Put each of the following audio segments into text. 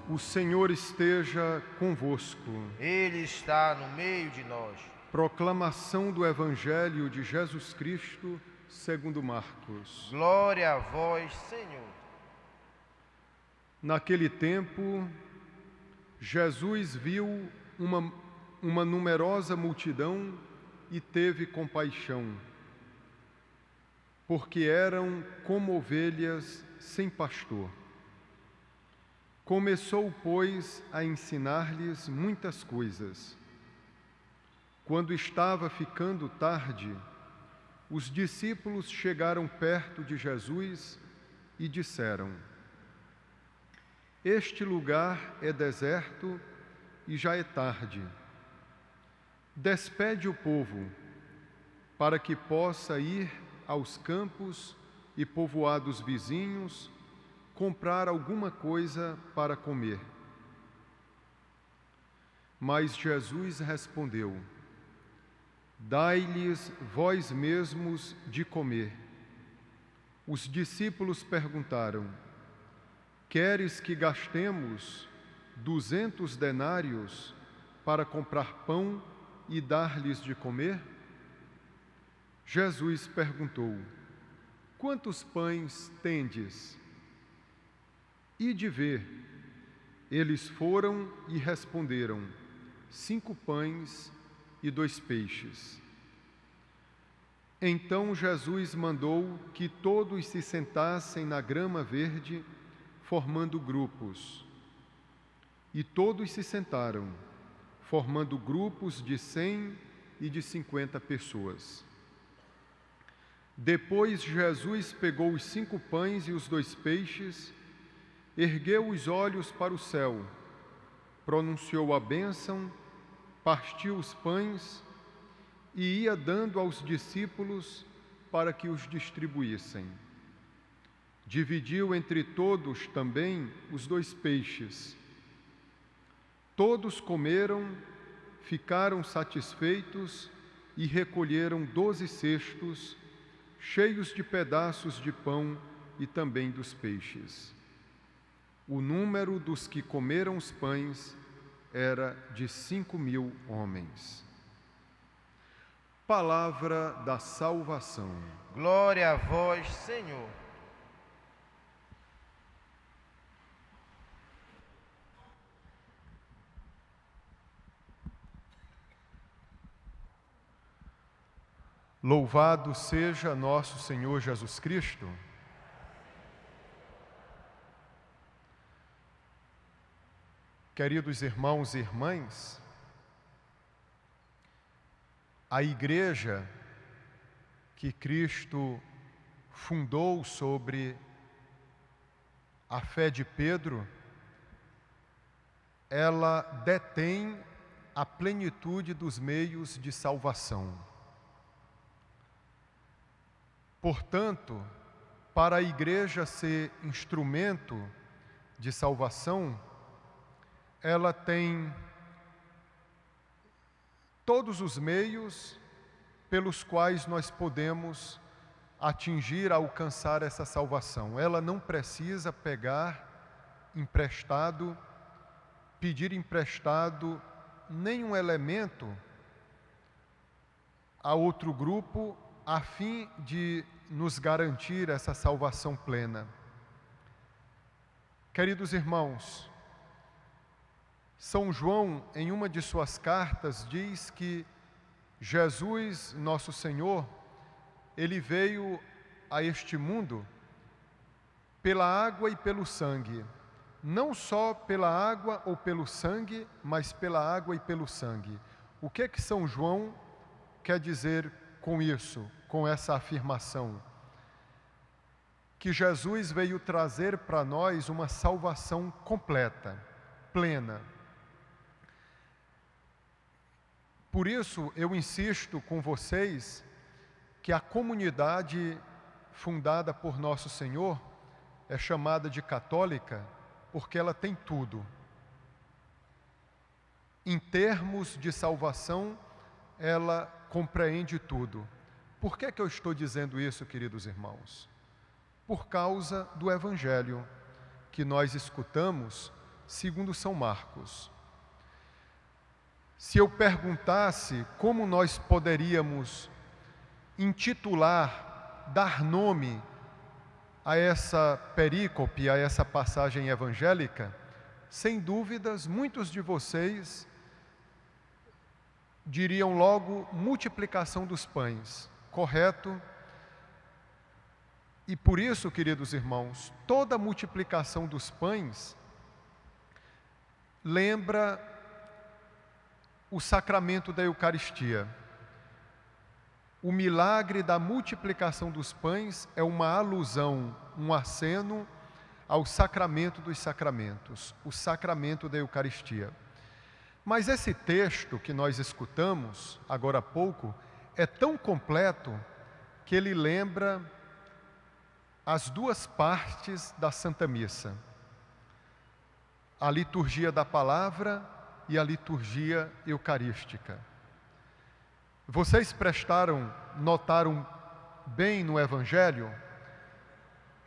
O Senhor esteja convosco. Ele está no meio de nós. Proclamação do Evangelho de Jesus Cristo, segundo Marcos. Glória a vós, Senhor. Naquele tempo, Jesus viu uma numerosa multidão e teve compaixão, porque eram como ovelhas sem pastor. Começou, pois, a ensinar-lhes muitas coisas. Quando estava ficando tarde, os discípulos chegaram perto de Jesus e disseram: Este lugar é deserto e já é tarde. Despede o povo, para que possa ir aos campos e povoados vizinhos comprar alguma coisa para comer. Mas Jesus respondeu: Dai-lhes vós mesmos de comer. Os discípulos perguntaram: Queres que gastemos 200 denários para comprar pão e dar-lhes de comer? Jesus perguntou: Quantos pães tendes? Ide ver. Eles foram e responderam: 5 pães e 2 peixes. Então Jesus mandou que todos se sentassem na grama verde, formando grupos. E todos se sentaram, formando grupos de 100 e de 50 pessoas. Depois Jesus pegou os 5 pães e os 2 peixes, ergueu os olhos para o céu, pronunciou a bênção, partiu os pães e ia dando aos discípulos para que os distribuíssem. Dividiu entre todos também os 2 peixes. Todos comeram, ficaram satisfeitos e recolheram 12 cestos, cheios de pedaços de pão e também dos peixes. O número dos que comeram os pães era de 5.000 homens. Palavra da salvação. Glória a vós, Senhor. Louvado seja nosso Senhor Jesus Cristo. Queridos irmãos e irmãs, a igreja que Cristo fundou sobre a fé de Pedro, ela detém a plenitude dos meios de salvação. Portanto, para a igreja ser instrumento de salvação, ela tem todos os meios pelos quais nós podemos atingir, alcançar essa salvação. Ela não precisa pedir emprestado nenhum elemento a outro grupo a fim de nos garantir essa salvação plena. Queridos irmãos, São João, em uma de suas cartas, diz que Jesus, nosso Senhor, ele veio a este mundo pela água e pelo sangue. Não só pela água ou pelo sangue, mas pela água e pelo sangue. O que é que São João quer dizer com isso, com essa afirmação? Que Jesus veio trazer para nós uma salvação completa, plena. Por isso, eu insisto com vocês que a comunidade fundada por Nosso Senhor é chamada de católica porque ela tem tudo. Em termos de salvação, ela compreende tudo. Por que eu estou dizendo isso, queridos irmãos? Por causa do Evangelho que nós escutamos segundo São Marcos. Se eu perguntasse como nós poderíamos intitular, dar nome a essa perícope, a essa passagem evangélica, sem dúvidas, muitos de vocês diriam logo multiplicação dos pães, correto? E por isso, queridos irmãos, toda multiplicação dos pães lembra o sacramento da Eucaristia. O milagre da multiplicação dos pães é uma alusão, um aceno ao sacramento dos sacramentos, o sacramento da Eucaristia. Mas esse texto que nós escutamos agora há pouco é tão completo que ele lembra as duas partes da Santa Missa: a liturgia da palavra e a liturgia eucarística. Vocês notaram bem no Evangelho?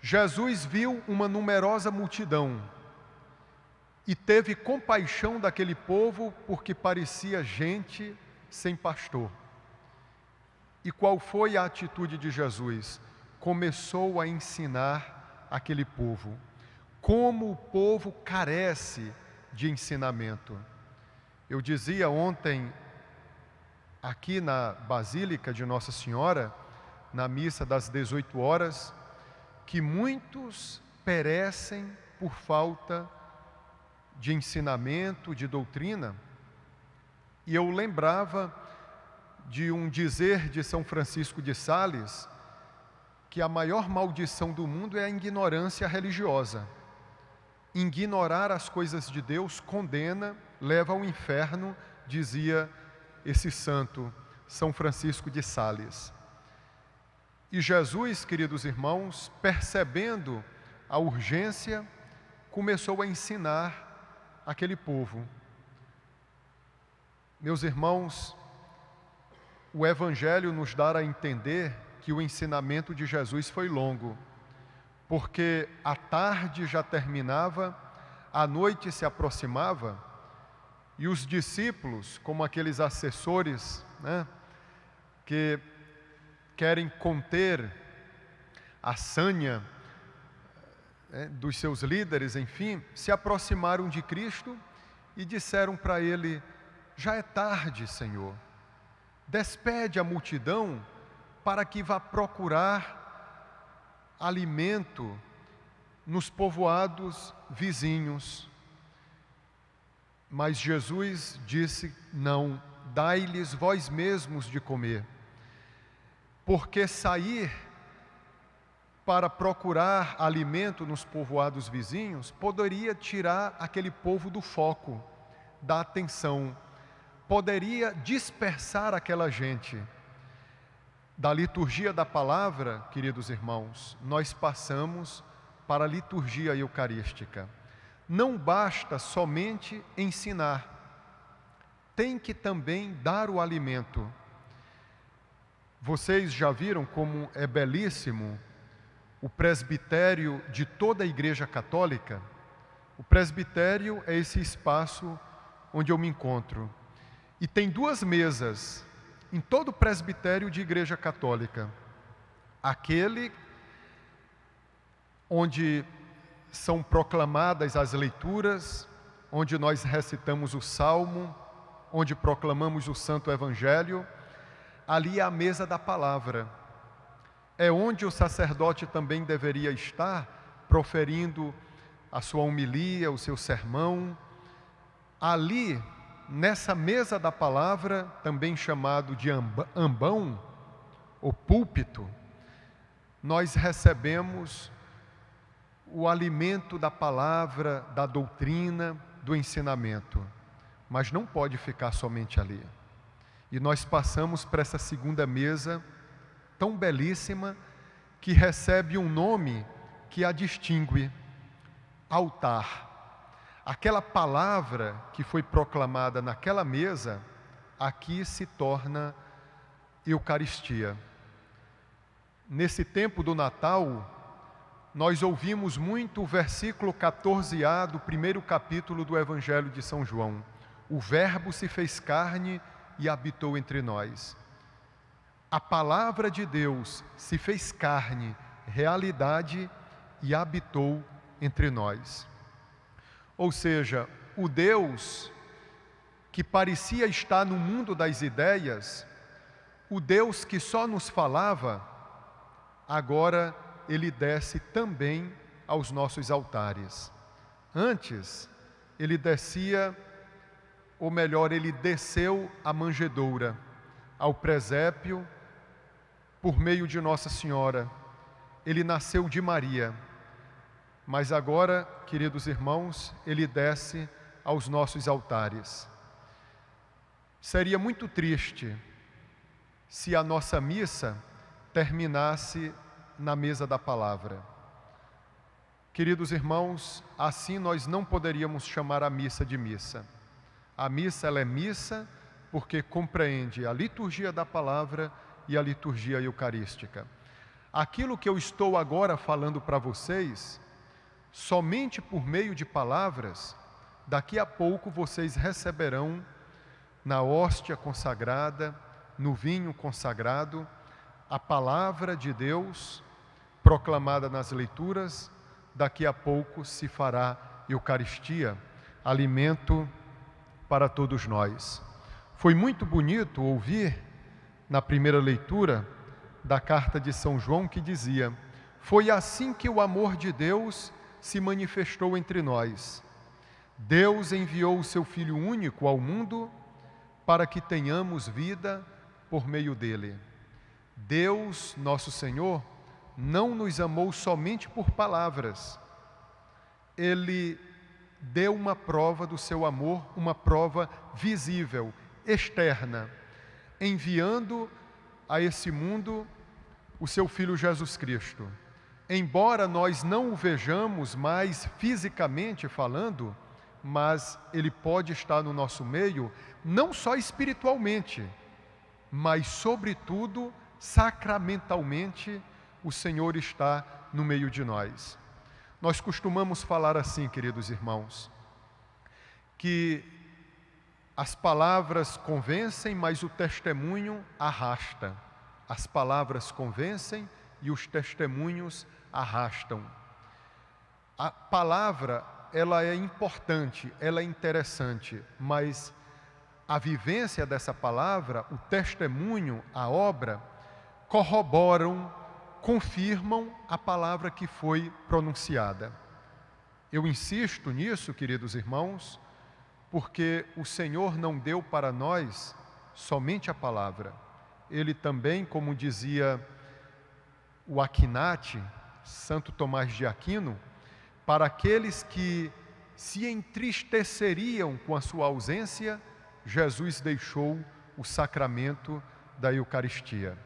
Jesus viu uma numerosa multidão e teve compaixão daquele povo porque parecia gente sem pastor. E qual foi a atitude de Jesus? Começou a ensinar aquele povo. Como o povo carece de ensinamento. Eu dizia ontem, aqui na Basílica de Nossa Senhora, na missa das 18 horas, que muitos perecem por falta de ensinamento, de doutrina. E eu lembrava de um dizer de São Francisco de Sales, que a maior maldição do mundo é a ignorância religiosa. Ignorar as coisas de Deus condena, leva ao inferno, dizia esse santo, São Francisco de Sales. E Jesus, queridos irmãos, percebendo a urgência, começou a ensinar aquele povo. Meus irmãos, o Evangelho nos dá a entender que o ensinamento de Jesus foi longo, porque a tarde já terminava, a noite se aproximava, e os discípulos, como aqueles assessores, que querem conter a sanha dos seus líderes, enfim, se aproximaram de Cristo e disseram para ele: já é tarde, Senhor, despede a multidão para que vá procurar alimento nos povoados vizinhos. Mas Jesus disse: não, dai-lhes vós mesmos de comer, porque sair para procurar alimento nos povoados vizinhos poderia tirar aquele povo do foco, da atenção, poderia dispersar aquela gente. Da liturgia da palavra, queridos irmãos, nós passamos para a liturgia eucarística. Não basta somente ensinar, tem que também dar o alimento. Vocês já viram como é belíssimo o presbitério de toda a Igreja Católica? O presbitério é esse espaço onde eu me encontro. E tem duas mesas em todo o presbitério de Igreja Católica. Aquele onde são proclamadas as leituras, onde nós recitamos o Salmo, onde proclamamos o Santo Evangelho. Ali é a mesa da palavra. É onde o sacerdote também deveria estar, proferindo a sua homilia, o seu sermão. Ali, nessa mesa da palavra, também chamado de ambão, ou púlpito, nós recebemos o alimento da palavra, da doutrina, do ensinamento. Mas não pode ficar somente ali. E nós passamos para essa segunda mesa, tão belíssima, que recebe um nome que a distingue: altar. Aquela palavra que foi proclamada naquela mesa, aqui se torna Eucaristia. Nesse tempo do Natal, nós ouvimos muito o versículo 14a do primeiro capítulo do Evangelho de São João. O Verbo se fez carne e habitou entre nós. A palavra de Deus se fez carne, realidade, e habitou entre nós. Ou seja, o Deus que parecia estar no mundo das ideias, o Deus que só nos falava, agora Ele desce também aos nossos altares. Antes, Ele descia, ou melhor, Ele desceu à manjedoura, ao presépio, por meio de Nossa Senhora. Ele nasceu de Maria, mas agora, queridos irmãos, Ele desce aos nossos altares. Seria muito triste se a nossa missa terminasse na mesa da palavra. Queridos irmãos, assim nós não poderíamos chamar a missa de missa. A missa, ela é missa porque compreende a liturgia da palavra e a liturgia eucarística. Aquilo que eu estou agora falando para vocês, somente por meio de palavras, daqui a pouco vocês receberão na hóstia consagrada, no vinho consagrado, a palavra de Deus proclamada nas leituras. Daqui a pouco se fará Eucaristia, alimento para todos nós. Foi muito bonito ouvir na primeira leitura da carta de São João que dizia: foi assim que o amor de Deus se manifestou entre nós. Deus enviou o seu Filho único ao mundo para que tenhamos vida por meio dele. Deus, nosso Senhor, não nos amou somente por palavras. Ele deu uma prova do seu amor, uma prova visível, externa, enviando a esse mundo o seu Filho Jesus Cristo. Embora nós não o vejamos mais fisicamente falando, mas Ele pode estar no nosso meio, não só espiritualmente, mas sobretudo sacramentalmente, o Senhor está no meio de nós. Nós costumamos falar assim, queridos irmãos, que as palavras convencem, mas o testemunho arrasta. As palavras convencem e os testemunhos arrastam. A palavra, ela é importante, ela é interessante, mas a vivência dessa palavra, o testemunho, a obra, corroboram, confirmam a palavra que foi pronunciada. Eu insisto nisso, queridos irmãos, porque o Senhor não deu para nós somente a palavra. Ele também, como dizia o Aquinate, Santo Tomás de Aquino, para aqueles que se entristeceriam com a sua ausência, Jesus deixou o sacramento da Eucaristia.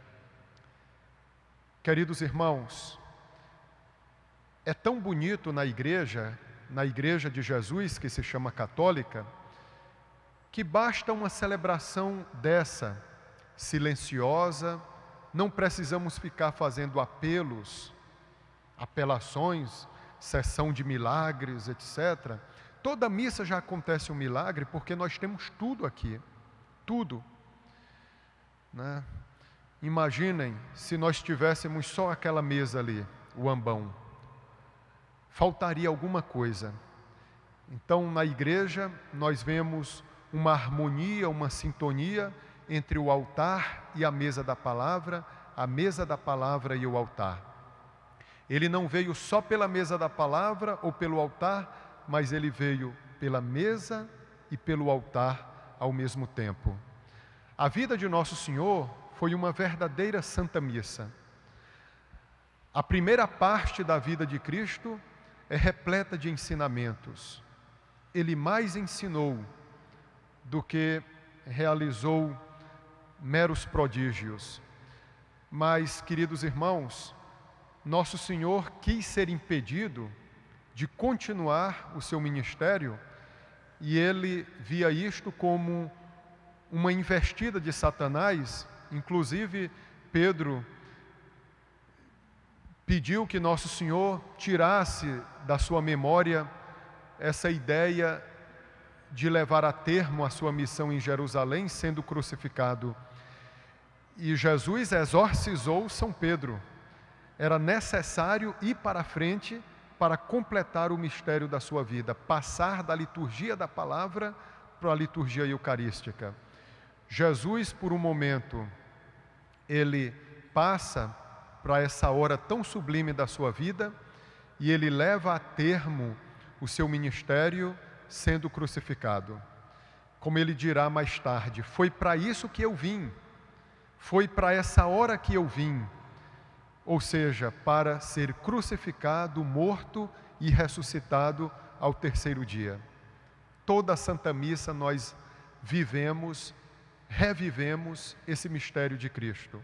Queridos irmãos, é tão bonito na igreja de Jesus, que se chama católica, que basta uma celebração dessa, silenciosa, não precisamos ficar fazendo apelações, sessão de milagres, etc. Toda missa já acontece um milagre, porque nós temos tudo aqui, tudo, né? Imaginem se nós tivéssemos só aquela mesa ali, o ambão. Faltaria alguma coisa. Então, na igreja, nós vemos uma harmonia, uma sintonia entre o altar e a mesa da palavra e o altar. Ele não veio só pela mesa da palavra ou pelo altar, mas ele veio pela mesa e pelo altar ao mesmo tempo. A vida de Nosso Senhor foi uma verdadeira Santa Missa. A primeira parte da vida de Cristo é repleta de ensinamentos. Ele mais ensinou do que realizou meros prodígios. Mas, queridos irmãos, Nosso Senhor quis ser impedido de continuar o seu ministério, e ele via isto como uma investida de Satanás. Inclusive, Pedro pediu que Nosso Senhor tirasse da sua memória essa ideia de levar a termo a sua missão em Jerusalém, sendo crucificado. E Jesus exorcizou São Pedro. Era necessário ir para a frente para completar o mistério da sua vida, passar da liturgia da palavra para a liturgia eucarística. Jesus, por um momento, ele passa para essa hora tão sublime da sua vida e ele leva a termo o seu ministério sendo crucificado. Como ele dirá mais tarde, foi para isso que eu vim, foi para essa hora que eu vim, ou seja, para ser crucificado, morto e ressuscitado ao terceiro dia. Toda a Santa Missa nós vivemos, revivemos esse mistério de Cristo.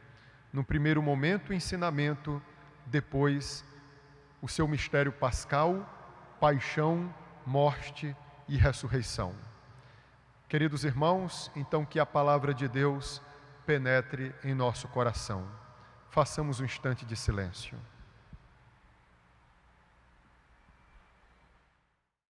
No primeiro momento, o ensinamento, depois o seu mistério pascal, paixão, morte e ressurreição. Queridos irmãos, então que a palavra de Deus penetre em nosso coração. Façamos um instante de silêncio.